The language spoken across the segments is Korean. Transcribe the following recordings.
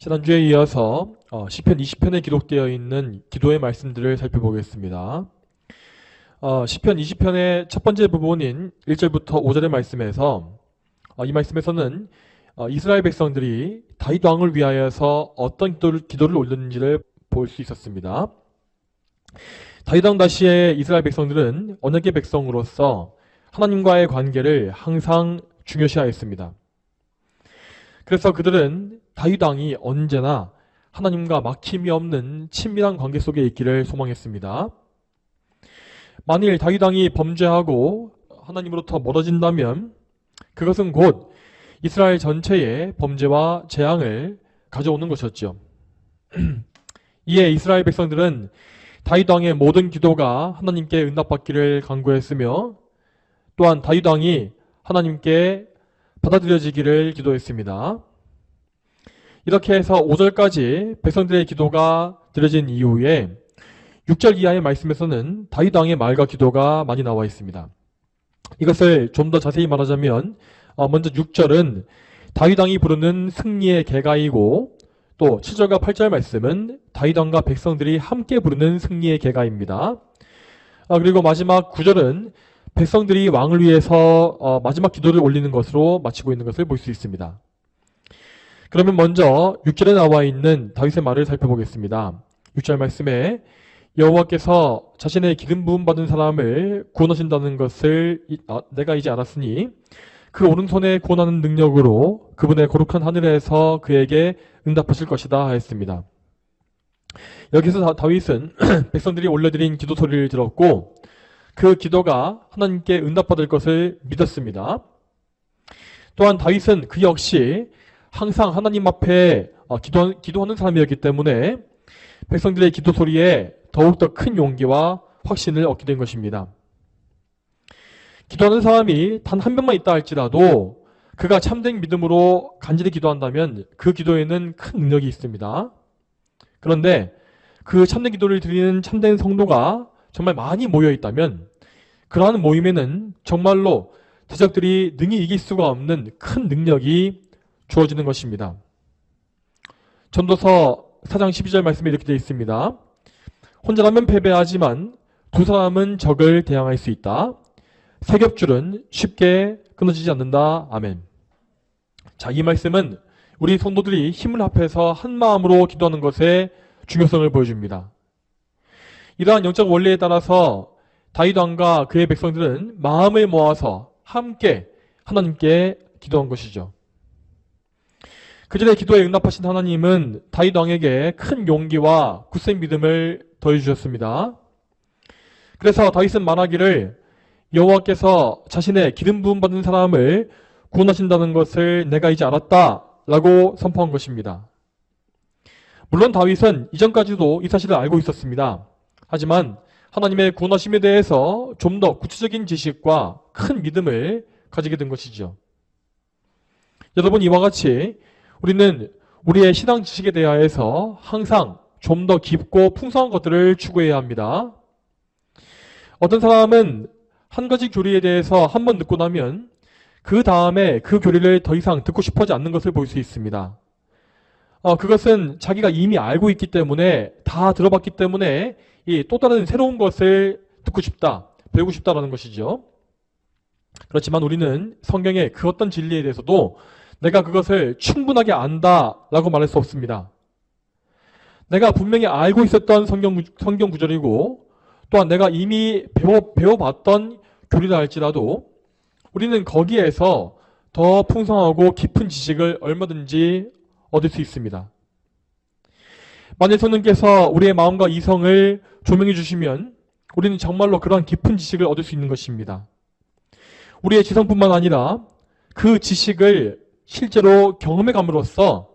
지난주에 이어서 시편 20편에 기록되어 있는 기도의 말씀들을 살펴보겠습니다. 시편 20편의 첫 번째 부분인 1절부터 5절의 말씀에서 이 말씀에서는 이스라엘 백성들이 다윗 왕을 위하여서 어떤 기도를 올렸는지를 볼 수 있었습니다. 다윗 왕 다시의 이스라엘 백성들은 언약의 백성으로서 하나님과의 관계를 항상 중요시하였습니다. 그래서 그들은 다윗 왕이 언제나 하나님과 막힘이 없는 친밀한 관계 속에 있기를 소망했습니다. 만일 다윗 왕이 범죄하고 하나님으로부터 멀어진다면 그것은 곧 이스라엘 전체의 범죄와 재앙을 가져오는 것이었죠. 이에 이스라엘 백성들은 다윗 왕의 모든 기도가 하나님께 응답받기를 간구했으며 또한 다윗 왕이 하나님께 받아들여지기를 기도했습니다. 이렇게 해서 5절까지 백성들의 기도가 드려진 이후에 6절 이하의 말씀에서는 다윗 왕의 말과 기도가 많이 나와 있습니다. 이것을 좀 더 자세히 말하자면 먼저 6절은 다윗 왕이 부르는 승리의 개가이고 또 7절과 8절 말씀은 다윗 왕과 백성들이 함께 부르는 승리의 개가입니다. 그리고 마지막 9절은 백성들이 왕을 위해서 마지막 기도를 올리는 것으로 마치고 있는 것을 볼 수 있습니다. 그러면 먼저 6절에 나와 있는 다윗의 말을 살펴보겠습니다. 6절 말씀에 여호와께서 자신의 기름 부음 받은 사람을 구원하신다는 것을 내가 이제 알았으니 그 오른손에 구원하는 능력으로 그분의 거룩한 하늘에서 그에게 응답하실 것이다 하였습니다. 여기서 다윗은 백성들이 올려드린 기도 소리를 들었고 그 기도가 하나님께 응답받을 것을 믿었습니다. 또한 다윗은 그 역시 항상 하나님 앞에 기도하는 사람이었기 때문에 백성들의 기도 소리에 더욱더 큰 용기와 확신을 얻게 된 것입니다. 기도하는 사람이 단 한 명만 있다 할지라도 그가 참된 믿음으로 간절히 기도한다면 그 기도에는 큰 능력이 있습니다. 그런데 그 참된 기도를 드리는 참된 성도가 정말 많이 모여 있다면 그러한 모임에는 정말로 대적들이 능히 이길 수가 없는 큰 능력이 주어지는 것입니다. 전도서 4장 12절 말씀에 이렇게 되어 있습니다. 혼자라면 패배하지만 두 사람은 적을 대항할 수 있다. 세 겹줄은 쉽게 끊어지지 않는다. 아멘. 자, 이 말씀은 우리 성도들이 힘을 합해서 한 마음으로 기도하는 것의 중요성을 보여줍니다. 이러한 영적 원리에 따라서 다윗 왕과 그의 백성들은 마음을 모아서 함께 하나님께 기도한 것이죠. 그들의 기도에 응답하신 하나님은 다윗 왕에게 큰 용기와 굳센 믿음을 더해주셨습니다. 그래서 다윗은 말하기를 여호와께서 자신의 기름 부음 받은 사람을 구원하신다는 것을 내가 이제 알았다 라고 선포한 것입니다. 물론 다윗은 이전까지도 이 사실을 알고 있었습니다. 하지만 하나님의 구원하심에 대해서 좀 더 구체적인 지식과 큰 믿음을 가지게 된 것이죠. 여러분, 이와 같이 우리는 우리의 신앙 지식에 대하여서 항상 좀 더 깊고 풍성한 것들을 추구해야 합니다. 어떤 사람은 한 가지 교리에 대해서 한번 듣고 나면 그 다음에 그 교리를 더 이상 듣고 싶어하지 않는 것을 볼 수 있습니다. 그것은 자기가 이미 알고 있기 때문에 다 들어봤기 때문에 또 다른 새로운 것을 듣고 싶다, 배우고 싶다라는 것이죠. 그렇지만 우리는 성경의 그 어떤 진리에 대해서도 내가 그것을 충분하게 안다라고 말할 수 없습니다. 내가 분명히 알고 있었던 성경 구절이고 또한 내가 이미 배워봤던 교리라 할지라도 우리는 거기에서 더 풍성하고 깊은 지식을 얼마든지 얻을 수 있습니다. 만일 성령께서 우리의 마음과 이성을 조명해 주시면 우리는 정말로 그러한 깊은 지식을 얻을 수 있는 것입니다. 우리의 지성뿐만 아니라 그 지식을 실제로 경험해 감으로써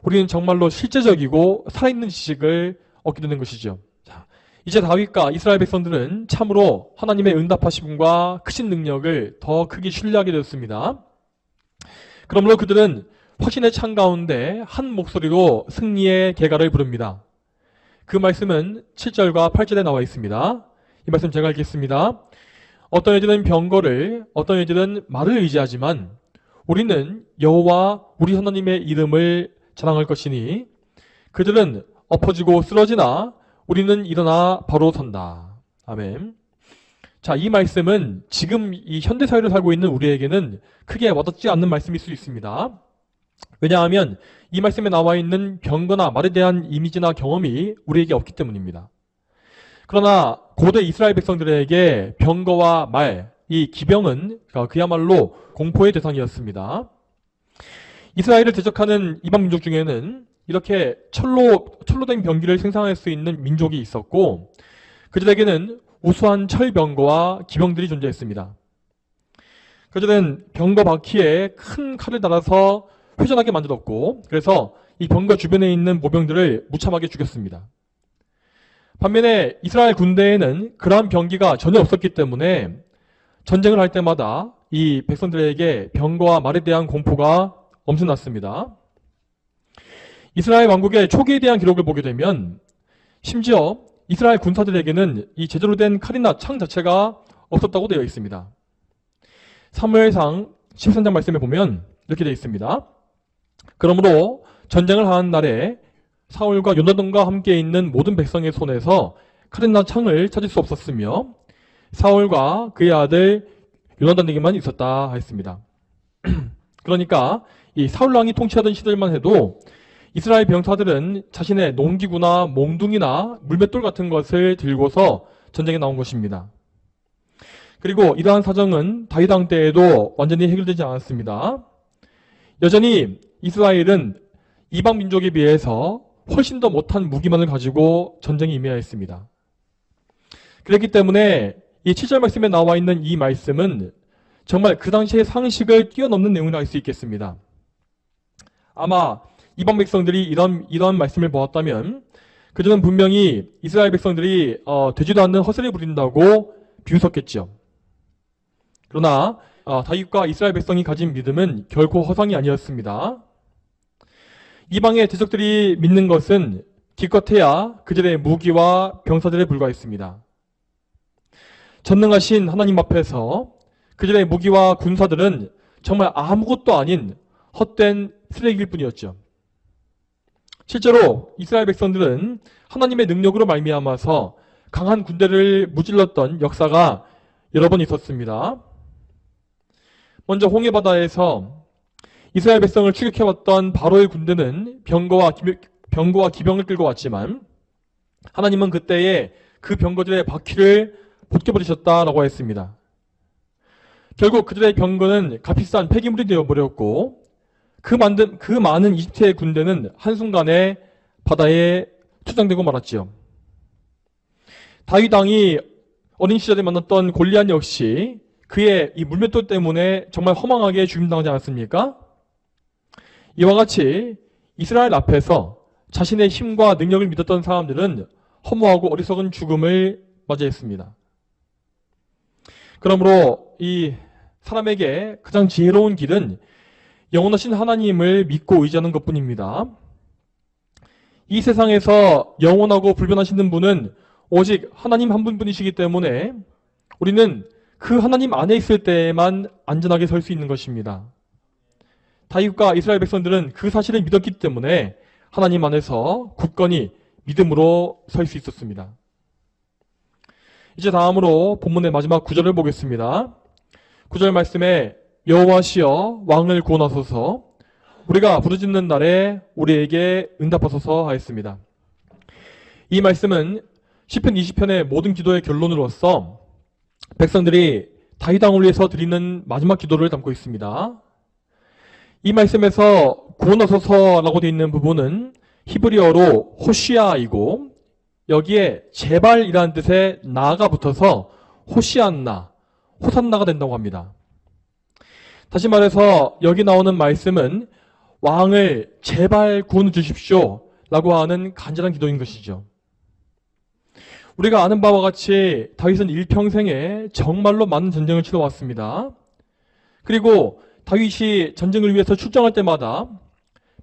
우리는 정말로 실제적이고 살아있는 지식을 얻게 되는 것이죠. 자, 이제 다윗과 이스라엘 백성들은 참으로 하나님의 응답하심과 크신 능력을 더 크게 신뢰하게 되었습니다. 그러므로 그들은 확신의 창 가운데 한 목소리로 승리의 개가를 부릅니다. 그 말씀은 7절과 8절에 나와 있습니다. 이 말씀 제가 읽겠습니다. 어떤 이들은 병거를, 어떤 이들은 말을 의지하지만 우리는 여호와 우리 하나님의 이름을 자랑할 것이니 그들은 엎어지고 쓰러지나 우리는 일어나 바로 선다. 아멘. 자, 이 말씀은 지금 이 현대사회를 살고 있는 우리에게는 크게 와닿지 않는 말씀일 수 있습니다. 왜냐하면 이 말씀에 나와 있는 병거나 말에 대한 이미지나 경험이 우리에게 없기 때문입니다. 그러나 고대 이스라엘 백성들에게 병거와 말, 이 기병은 그야말로 공포의 대상이었습니다. 이스라엘을 대적하는 이방 민족 중에는 이렇게 철로 된 병기를 생산할 수 있는 민족이 있었고 그들에게는 우수한 철병거와 기병들이 존재했습니다. 그들은 병거 바퀴에 큰 칼을 달아서 회전하게 만들었고 그래서 이 병거 주변에 있는 모병들을 무참하게 죽였습니다. 반면에 이스라엘 군대에는 그러한 병기가 전혀 없었기 때문에 전쟁을 할 때마다 이 백성들에게 병거와 말에 대한 공포가 엄청났습니다. 이스라엘 왕국의 초기에 대한 기록을 보게 되면 심지어 이스라엘 군사들에게는 이 제대로 된 칼이나 창 자체가 없었다고 되어 있습니다. 사무엘상 13장 말씀에 보면 이렇게 되어 있습니다. 그러므로 전쟁을 하는 날에 사울과 요나단과 함께 있는 모든 백성의 손에서 칼이나 창을 찾을 수 없었으며 사울과 그의 아들 요나단에게만 있었다 하였습니다. 그러니까 이 사울 왕이 통치하던 시절만 해도 이스라엘 병사들은 자신의 농기구나 몽둥이나 물맷돌 같은 것을 들고서 전쟁에 나온 것입니다. 그리고 이러한 사정은 다윗 왕 때에도 완전히 해결되지 않았습니다. 여전히 이스라엘은 이방 민족에 비해서 훨씬 더 못한 무기만을 가지고 전쟁에 임해야 했습니다. 그렇기 때문에 이 7절 말씀에 나와 있는 이 말씀은 정말 그 당시의 상식을 뛰어넘는 내용이라 할 수 있겠습니다. 아마 이방 백성들이 이런 말씀을 보았다면 그들은 분명히 이스라엘 백성들이 되지도 않는 헛소리 부린다고 비웃었겠죠. 그러나 다윗과 이스라엘 백성이 가진 믿음은 결코 허상이 아니었습니다. 이방의 대적들이 믿는 것은 기껏해야 그들의 무기와 병사들에 불과했습니다. 전능하신 하나님 앞에서 그들의 무기와 군사들은 정말 아무것도 아닌 헛된 쓰레기일 뿐이었죠. 실제로 이스라엘 백성들은 하나님의 능력으로 말미암아서 강한 군대를 무찔렀던 역사가 여러 번 있었습니다. 먼저 홍해바다에서 이스라엘 백성을 추격해왔던 바로의 군대는 병거와 기병을 끌고 왔지만 하나님은 그때에 그 병거들의 바퀴를 벗겨버리셨다라고 했습니다. 결국 그들의 병거는 값비싼 폐기물이 되어버렸고 그 많은 이집트의 군대는 한순간에 바다에 투장되고 말았지요. 다윗 왕이 어린 시절에 만났던 골리앗 역시 그의 이 물맷돌 때문에 정말 허망하게 죽임당하지 않았습니까? 이와 같이 이스라엘 앞에서 자신의 힘과 능력을 믿었던 사람들은 허무하고 어리석은 죽음을 맞이했습니다. 그러므로 이 사람에게 가장 지혜로운 길은 영원하신 하나님을 믿고 의지하는 것뿐입니다. 이 세상에서 영원하고 불변하시는 분은 오직 하나님 한 분뿐이시기 때문에 우리는 그 하나님 안에 있을 때에만 안전하게 설 수 있는 것입니다. 다윗과 이스라엘 백성들은 그 사실을 믿었기 때문에 하나님 안에서 굳건히 믿음으로 설 수 있었습니다. 이제 다음으로 본문의 마지막 9절을 보겠습니다. 9절 말씀에 여호와시여 왕을 구원하소서 우리가 부르짖는 날에 우리에게 응답하소서 하였습니다. 이 말씀은 시편 20편의 모든 기도의 결론으로서 백성들이 다윗 왕을 위해서 드리는 마지막 기도를 담고 있습니다. 이 말씀에서 구원하소서라고 되어 있는 부분은 히브리어로 호시아이고 여기에 제발이라는 뜻의 나가 붙어서 호시안나, 호산나가 된다고 합니다. 다시 말해서 여기 나오는 말씀은 왕을 제발 구원해 주십시오 라고 하는 간절한 기도인 것이죠. 우리가 아는 바와 같이 다윗은 일평생에 정말로 많은 전쟁을 치러왔습니다. 그리고 다윗이 전쟁을 위해서 출정할 때마다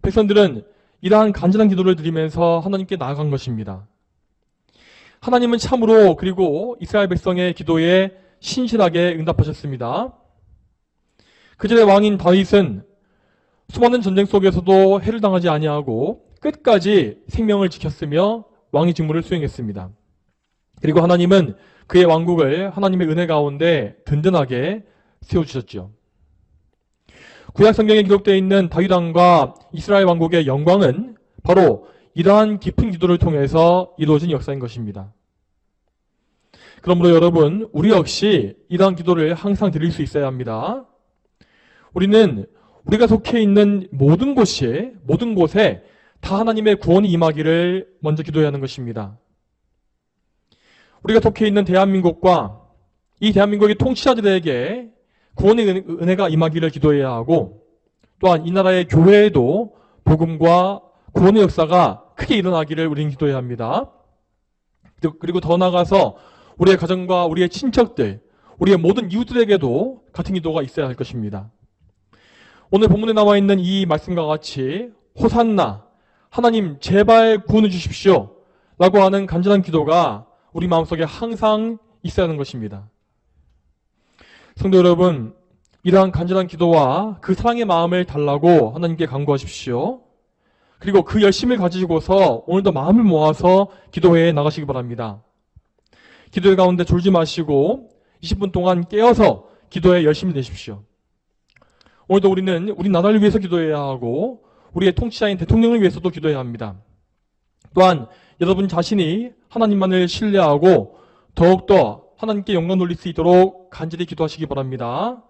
백성들은 이러한 간절한 기도를 드리면서 하나님께 나아간 것입니다. 하나님은 참으로 그리고 이스라엘 백성의 기도에 신실하게 응답하셨습니다. 그들의 왕인 다윗은 수많은 전쟁 속에서도 해를 당하지 아니하고 끝까지 생명을 지켰으며 왕의 직무를 수행했습니다. 그리고 하나님은 그의 왕국을 하나님의 은혜 가운데 든든하게 세워주셨죠. 구약 성경에 기록되어 있는 다윗 왕과 이스라엘 왕국의 영광은 바로 이러한 깊은 기도를 통해서 이루어진 역사인 것입니다. 그러므로 여러분, 우리 역시 이러한 기도를 항상 드릴 수 있어야 합니다. 우리는 우리가 속해 있는 모든 곳에 다 하나님의 구원이 임하기를 먼저 기도해야 하는 것입니다. 우리가 속해 있는 대한민국과 이 대한민국의 통치자들에게 구원의 은혜가 임하기를 기도해야 하고, 또한 이 나라의 교회에도 복음과 구원의 역사가 크게 일어나기를 우리는 기도해야 합니다. 그리고 더 나아가서 우리의 가정과 우리의 친척들, 우리의 모든 이웃들에게도 같은 기도가 있어야 할 것입니다. 오늘 본문에 나와 있는 이 말씀과 같이 호산나, 하나님 제발 구원해 주십시오 라고 하는 간절한 기도가 우리 마음속에 항상 있어야 하는 것입니다. 성도 여러분, 이러한 간절한 기도와 그 사랑의 마음을 달라고 하나님께 간구하십시오. 그리고 그 열심을 가지고서 오늘도 마음을 모아서 기도회에 나가시기 바랍니다. 기도회 가운데 졸지 마시고 20분 동안 깨어서 기도에 열심히 내십시오. 오늘도 우리는 우리 나라를 위해서 기도해야 하고 우리의 통치자인 대통령을 위해서도 기도해야 합니다. 또한 여러분 자신이 하나님만을 신뢰하고 더욱더 하나님께 영광 돌릴 수 있도록 간절히 기도하시기 바랍니다.